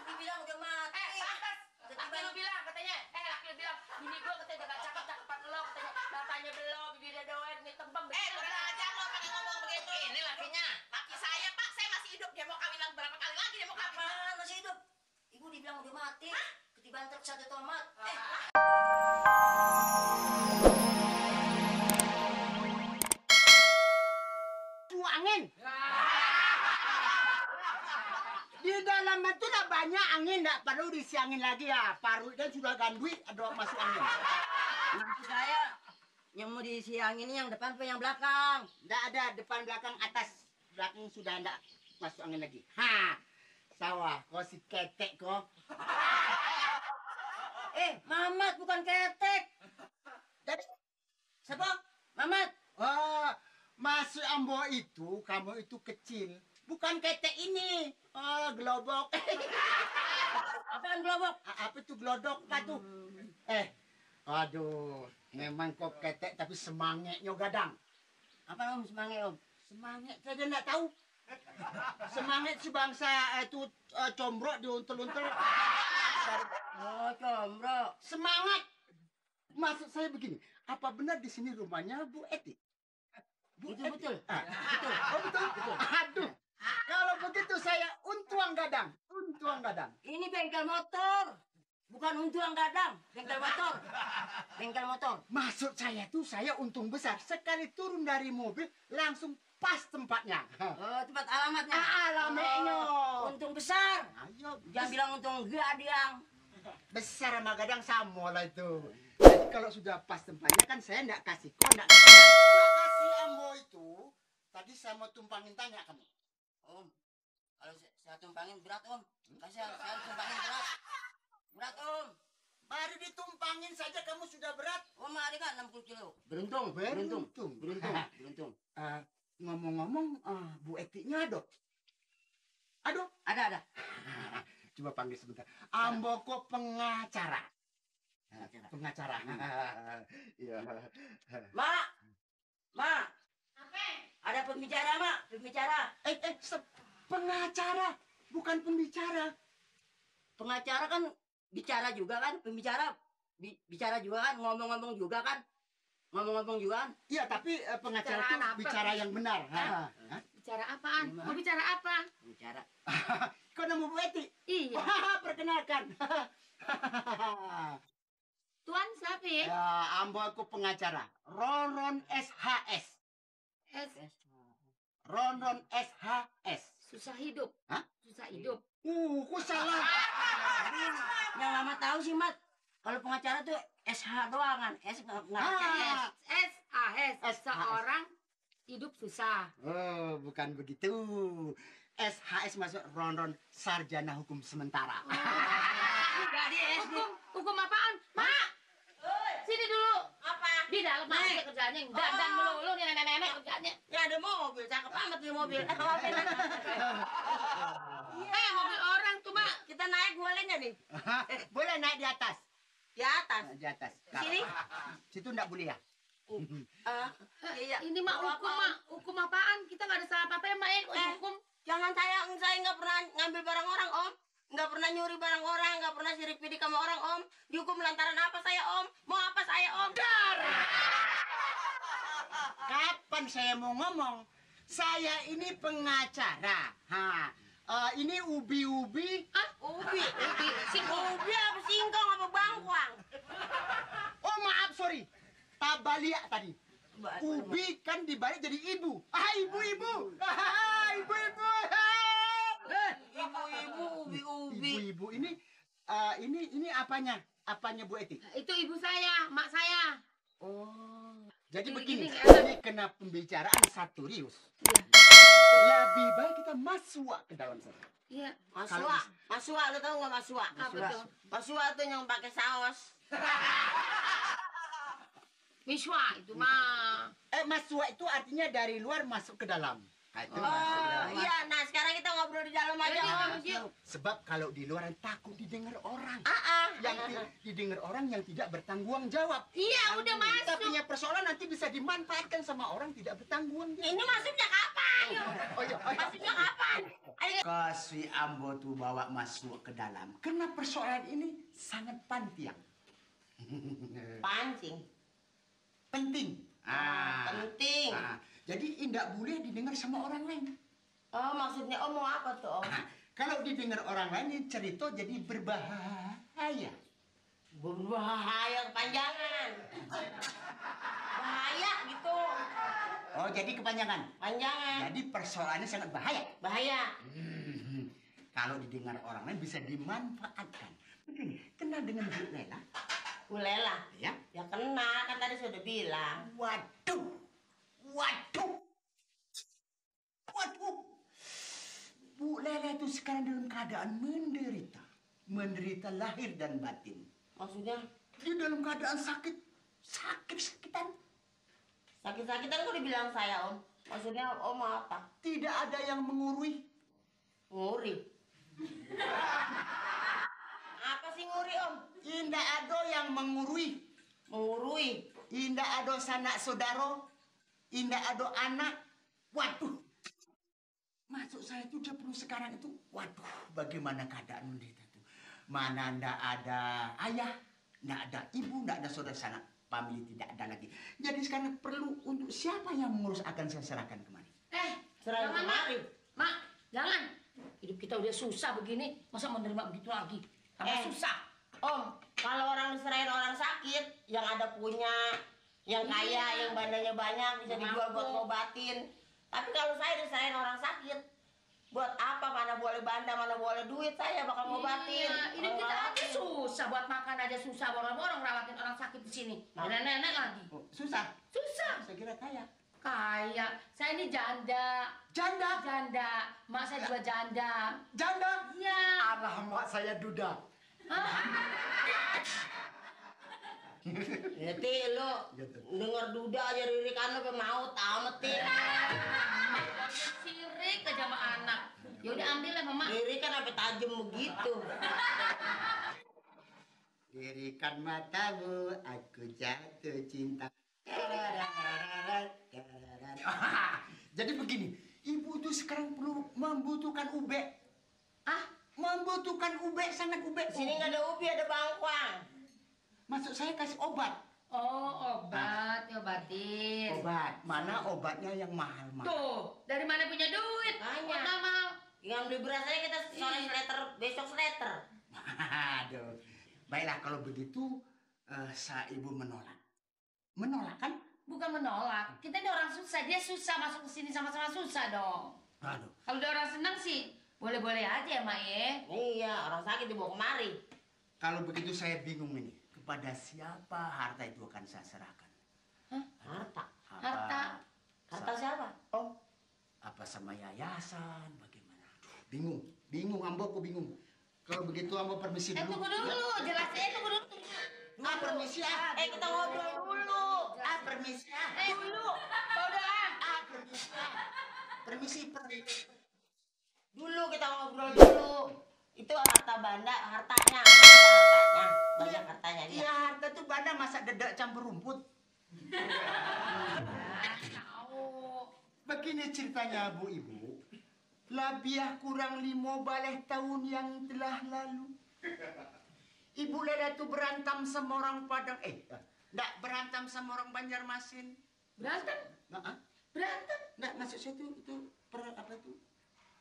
dibilang udah mati. Laki lu bilang katanya, laki lu bilang, bini gua katanya udah gak cakep-cakepan lo, katanya matanya belum, bibirnya doang, nih tembem. Kurang ajar lo pakai ngomong begitu. Ini lakinya. Laki saya, Pak, saya masih hidup. Dia mau kawin berapa kali lagi dia mau kawin. Apaan masih hidup? Ibu dibilang udah mati. Ketiban truk satu tomat. Angin. Di dalam itu lah banyak angin, nggak perlu disiangin lagi ya. Parutnya sudah gandui, ada masuk angin. Maksud saya, yang mau disiangin ini yang depan apa yang belakang? Nggak ada depan, belakang, atas. Belakang sudah nggak masuk angin lagi. Ha, sawah, kau si ketek kau. Mamat bukan ketek. Jadi, Siapa? Mamat. oh, masuk Ambo itu, kamu itu kecil. Bukan ketek ini. Oh, gelobok. Apaan gelobok? Apa itu gelodok tuh? Aduh, memang kok ketek tapi semangeknya gadang. Apa om semangat om? Semangek saja nggak tahu. Semangek sebangsa itu combro diuntel-untel. Oh combro. Semangat. Maksud saya begini, apa benar di sini rumahnya Bu Eti? Itu betul. Betul. Oh betul. Betul. Aduh. Kalau begitu saya untuang gadang. Untuang gadang. Ini bengkel motor. Bukan untuang gadang. Bengkel motor. Bengkel motor. Maksud saya tuh saya untung besar. Sekali turun dari mobil langsung pas tempatnya. Oh tempat alamatnya. Alamatnya. Untung besar. Ayo. Jangan bilang untung gadang. Besar sama gadang sama lah itu. Jadi kalau sudah pas tempatnya kan saya enggak kasih kau, enggak kasih. Saya kasih Ambo itu. Tadi saya mau tumpangin tanya kamu. Om, kalau saya tumpangin berat om. Kasih saya tumpangin berat. Berat om. Baru ditumpangin saja kamu sudah berat. Om ada kan 60 kilo. Beruntung. Ngomong-ngomong, Bu Etinya ada? Aduh. Ada. Coba panggil sebentar. Ambo kok pengacara. Pengacara. Iya. Mak. Mak. Apa? Ada pembicara mak. Pembicara. Pengacara. Bukan pembicara. Pengacara kan bicara juga kan. Pembicara bicara juga kan. Ngomong-ngomong juga kan. Iya, tapi pengacara itu bicara yang benar. Bicara apaan? Mau bicara apa? Bicara. Kau nama Bu Eti? Iya. Perkenalkan. Tuan siapa ya? Ya, Ambo aku pengacara. Ronron SHS. Ronron SHS. Susah hidup. Hah? Susah hidup. Kok salah? Yang lama tahu sih mat. Kalau pengacara tuh SH doang kan. S nggak pakai S. SHS. Seorang hidup susah. Oh, bukan begitu. SHS masuk Ronron Sarjana Hukum Sementara. Jadi S Hukum apaan? Mak! Sini dulu. apa? Di dalam aja kerjanya. Dandan melulu nih nenek-nenek kerjanya. Ya ada mobil. Cakep amat di mobil. Mobil orang tuh mak. Kita naik boleh nggak nih? Boleh naik di atas. Di atas. Di atas. Sini? Situ enggak boleh ya? Iya. Ini mak hukum mak. Hukum apaan? Kita nggak ada salah apa-apa ya mak ya. Hukum. Jangan saya nggak pernah ngambil barang orang om. Nggak pernah nyuri barang orang. Nggak pernah sirik pidik sama orang om. Dihukum lantaran apa saya om? Mau apa saya om? Kapan saya mau ngomong? Saya ini pengacara. Ini ubi-ubi. Ubi apa singkong apa bangkuang? Oh maaf, sorry. Tabalia tadi. Ubi kan dibalik jadi ibu. Ibu-ibu. Ibu-ibu. Ibu-ibu, ubi-ubi. Ibu-ibu ini apanya? Apanya Bu Eti? Itu ibu saya, mak saya. Oh. Jadi Gini, begini, gini, ini kena pembicaraan saturius. Lebih baik kita masuk ke dalam sana. Iya. Masua, lo tau nggak masua? Apa tuh? Masua tuh yang pakai saus. Miswa itu mah. Masuk itu artinya dari luar masuk ke dalam. Nah, itu Oh, masuk. Iya, nah sekarang kita ngobrol di dalam aja Iya, Om. iya. Sebab kalau di luar takut didengar orang. Ah, Yang didengar orang yang tidak bertanggung jawab. Iya, udah Kita masuk. punya persoalan nanti bisa dimanfaatkan sama orang tidak bertanggung jawab. ini masuknya kapan? Oh iya, Masuknya kapan? Ayo. Kasih Ambo tuh bawa masuk ke dalam. Karena persoalan ini sangat panjang. Pancing. Penting. Penting. Jadi tidak boleh didengar sama orang lain. Oh, maksudnya Om mau apa tuh Om? Kalau didengar orang lain ini cerita jadi berbahaya. Berbahaya kepanjangan. Bahaya gitu. Oh, jadi kepanjangan. Panjangan. Jadi persoalannya sangat bahaya. Bahaya. Kalau didengar orang lain bisa dimanfaatkan. Begini, kenal dengan Bu Lela? Bu Lela. Ya. Ya kena, kan tadi sudah bilang. Waduh. Bu Lela itu sekarang dalam keadaan menderita. Menderita lahir dan batin. Maksudnya Dia dalam keadaan sakit. Sakit-sakitan. sakit-sakitan kok dibilang saya Om? Maksudnya Om mau apa? Tidak ada yang mengurui. Nguri. Apa sih nguri Om? Tidak ada yang mengurui. Mengurui. Tidak ada sanak saudara. Tidak ada anak. Waduh. Maksud saya itu dia perlu sekarang itu. Waduh, bagaimana keadaan menderita itu. Mana ndak ada ayah, ndak ada ibu, ndak ada saudara sanak. Famili tidak ada lagi. Jadi sekarang perlu untuk siapa yang mengurus akan saya serahkan kemari. Serahin Jangan, kemari. Mak, jangan. Hidup kita udah susah begini, masa menerima begitu lagi? Tambah susah. Om, kalau orang diserahin orang sakit, yang ada punya, yang kaya, yang bandanya banyak, bisa dijual buat ngobatin. Tapi kalau saya diserahin orang sakit, buat apa? Mana boleh banda, mana boleh duit, saya bakal ngobatin. Iya, hidup kita aja susah, buat makan aja susah, borong-borong rawatin orang sakit di sini. Nenek-nenek lagi. Oh, susah. Susah. Saya kira kaya. Kayak saya ini janda. Janda. Janda. Mak saya juga janda. Janda. Iya. Alah, mak saya duda. Ngerti lu, denger duda aja ririkan lu mau tametin. Sirik aja sama anak. Ya udah ambil lah mama. Ririkan sampai tajam begitu. Lirikan matamu, aku jatuh cinta. Jadi begini, ibu tuh sekarang perlu membutuhkan ube. Membutuhkan ube, sangat ube. Sini nggak ada ubi, ada bangkuang. Maksud saya kasih obat. Oh, obat, diobatin. Obat, mana obatnya yang mahal-mahal? Tuh, dari mana punya duit? Banyak. Buat mahal. Yang beli beras aja kita sore sleter, besok sleter. Aduh. Baiklah kalau begitu, ibu menolak. Menolak kan? Bukan menolak. Kita ini orang susah, dia susah masuk ke sini sama-sama susah dong. Aduh. Kalau udah orang senang sih, boleh-boleh aja ya, Mak ya. Iya, orang sakit dibawa kemari. Kalau begitu saya bingung ini. Kepada siapa harta itu akan saya serahkan? Harta. Harta. Harta siapa? Oh, Apa sama yayasan? Bagaimana? Aduh, bingung. Bingung, Ambo, aku bingung. Kalau begitu Ambo permisi dulu. Tunggu dulu, jelasin tunggu dulu. Permisi ah. kita ngobrol dulu. Permisi ah. Dulu, kau udah Permisi ah. Permisi. Dulu kita ngobrol dulu. Itu harta banda, hartanya. Hartanya. Banyak hartanya dia. Iya, harta tuh banda masa dedak campur rumput. tahu. Begini ceritanya Bu Ibu. Labiah kurang 5 baleh tahun yang telah lalu. Ibu Lela tuh berantem sama orang Padang. Enggak berantem sama orang Banjarmasin. Berantem? Nah, Berantem? enggak maksud saya apa itu?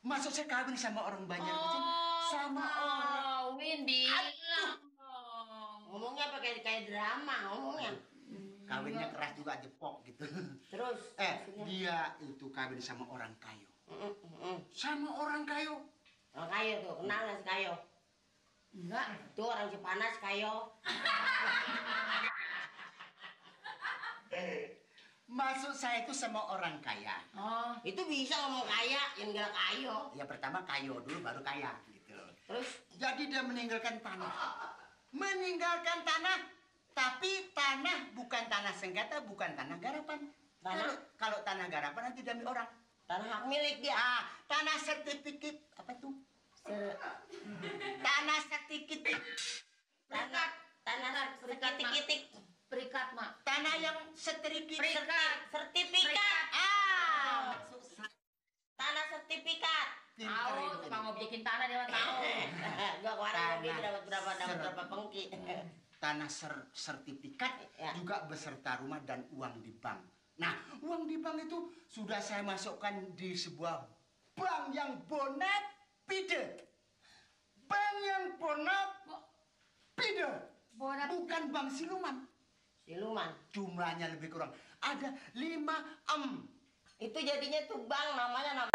Maksud saya kawin sama orang Banjarmasin. Sama orang. Kawin bilang. Ngomongnya pakai kayak drama ngomongnya. Kawinnya keras juga jepok gitu. Terus? Dia itu kawin sama orang kayu. Sama orang kayu. Orang kayo tuh, kenal nggak si kayo? Enggak. Itu orang Cipanas kayo. Maksud saya itu sama orang kaya. Oh. Itu bisa ngomong kaya, yang gak kayo. Ya pertama kayo dulu baru kaya gitu. Terus? Jadi dia meninggalkan tanah. Meninggalkan tanah, tapi tanah bukan tanah sengketa, bukan tanah garapan. Tanah? Kalau tanah garapan nanti diambil orang. Tanah hak milik dia. Tanah sertifikat apa tuh? Se- Tanah sertifikat. tanah sertifikat. Perikat, Mak. Tanah yang sertifikat. Sertifikat. Susah. Tanah sertifikat. Pinter Tahu, itu. tukang objekin tanah dia mah tahu. Gua kemarin Tanah mobil dapat berapa pengki. Tanah sertifikat Ya. juga beserta rumah dan uang di bank. Nah, uang di bank itu sudah saya masukkan di sebuah bank yang bonafide. Bank yang bonafide. Bukan bank siluman. Siluman. Jumlahnya lebih kurang. Ada 5 M. Itu jadinya tuh bank namanya